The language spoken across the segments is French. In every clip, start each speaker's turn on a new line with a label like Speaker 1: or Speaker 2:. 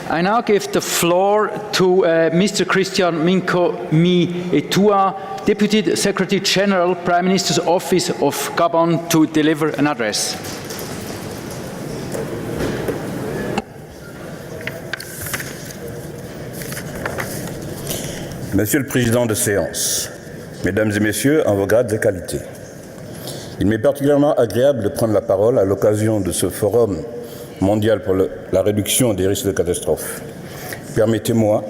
Speaker 1: I now give the floor to Mr. Christian Minko Etua, Deputy Secretary General, Prime Minister's Office of Gabon, to deliver an address.
Speaker 2: Monsieur le Président de séance, Mesdames et Messieurs, en vos grades et qualités, il m'est particulièrement agréable de prendre la parole à l'occasion de ce forum mondial pour la réduction des risques de catastrophe. Permettez-moi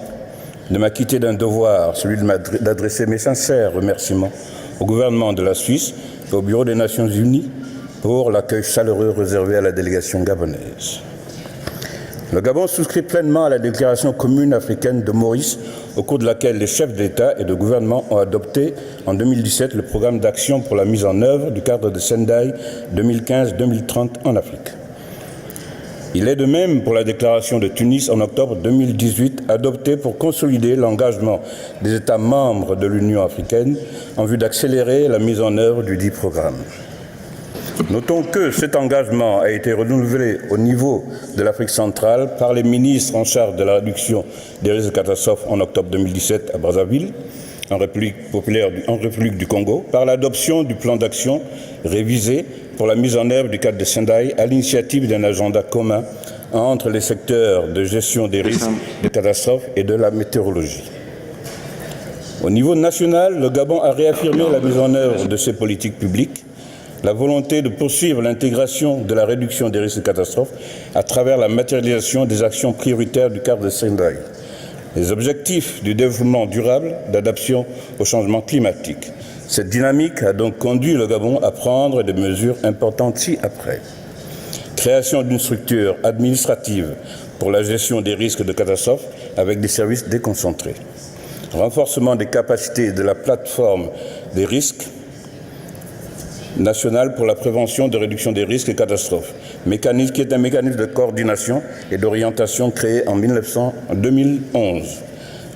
Speaker 2: de m'acquitter d'un devoir, celui d'adresser mes sincères remerciements au gouvernement de la Suisse et au Bureau des Nations Unies pour l'accueil chaleureux réservé à la délégation gabonaise. Le Gabon souscrit pleinement à la déclaration commune africaine de Maurice, au cours de laquelle les chefs d'État et de gouvernement ont adopté en 2017 le programme d'action pour la mise en œuvre du cadre de Sendai 2015-2030 en Afrique. Il est de même pour la déclaration de Tunis en octobre 2018, adoptée pour consolider l'engagement des États membres de l'Union africaine en vue d'accélérer la mise en œuvre du dit programme. Notons que cet engagement a été renouvelé au niveau de l'Afrique centrale par les ministres en charge de la réduction des risques de catastrophes en octobre 2017 à Brazzaville, en République du Congo, par l'adoption du plan d'action révisé pour la mise en œuvre du cadre de Sendai à l'initiative d'un agenda commun entre les secteurs de gestion des risques de catastrophes et de la météorologie. Au niveau national, le Gabon a réaffirmé la mise en œuvre de ses politiques publiques, la volonté de poursuivre l'intégration de la réduction des risques de catastrophes à travers la matérialisation des actions prioritaires du cadre de Sendai, les objectifs du développement durable, d'adaptation au changement climatique. Cette dynamique a donc conduit le Gabon à prendre des mesures importantes ci-après. Création d'une structure administrative pour la gestion des risques de catastrophes avec des services déconcentrés. Renforcement des capacités de la plateforme des risques nationale pour la prévention de réduction des risques et catastrophes, qui est un mécanisme de coordination et d'orientation créé en 2011.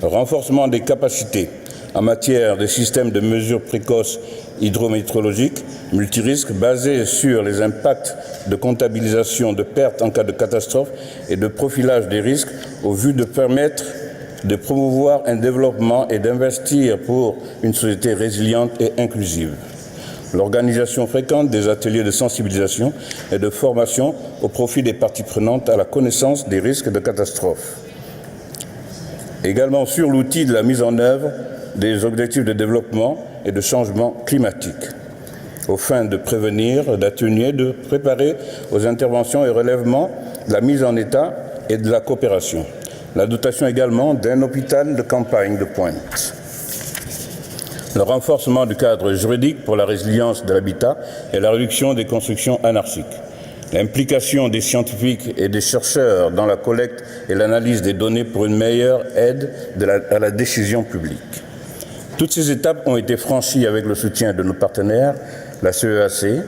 Speaker 2: Renforcement des capacités en matière de systèmes de mesures précoces hydrométéorologiques multirisques basés sur les impacts de comptabilisation de pertes en cas de catastrophe et de profilage des risques au vu de permettre de promouvoir un développement et d'investir pour une société résiliente et inclusive. L'organisation fréquente des ateliers de sensibilisation et de formation au profit des parties prenantes à la connaissance des risques de catastrophe. Également sur l'outil de la mise en œuvre des objectifs de développement et de changement climatique, aux fins de prévenir, d'atténuer, de préparer aux interventions et relèvements de la mise en état et de la coopération. La dotation également d'un hôpital de campagne de pointe. Le renforcement du cadre juridique pour la résilience de l'habitat et la réduction des constructions anarchiques. L'implication des scientifiques et des chercheurs dans la collecte et l'analyse des données pour une meilleure aide à la décision publique. Toutes ces étapes ont été franchies avec le soutien de nos partenaires, la CEAC,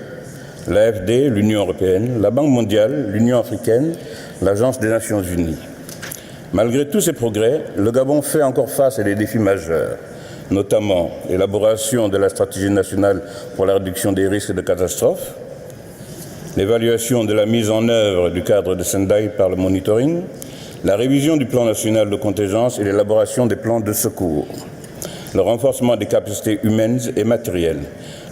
Speaker 2: l'AFD, l'Union européenne, la Banque mondiale, l'Union africaine, l'Agence des Nations unies. Malgré tous ces progrès, le Gabon fait encore face à des défis majeurs, notamment l'élaboration de la stratégie nationale pour la réduction des risques de catastrophes, l'évaluation de la mise en œuvre du cadre de Sendai par le monitoring, la révision du plan national de contingence et l'élaboration des plans de secours, le renforcement des capacités humaines et matérielles,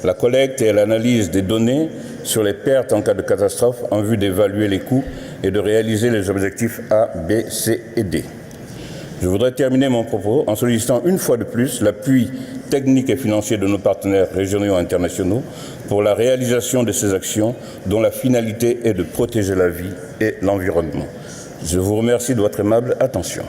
Speaker 2: la collecte et l'analyse des données sur les pertes en cas de catastrophe en vue d'évaluer les coûts et de réaliser les objectifs A, B, C et D. Je voudrais terminer mon propos en sollicitant une fois de plus l'appui technique et financier de nos partenaires régionaux et internationaux pour la réalisation de ces actions dont la finalité est de protéger la vie et l'environnement. Je vous remercie de votre aimable attention.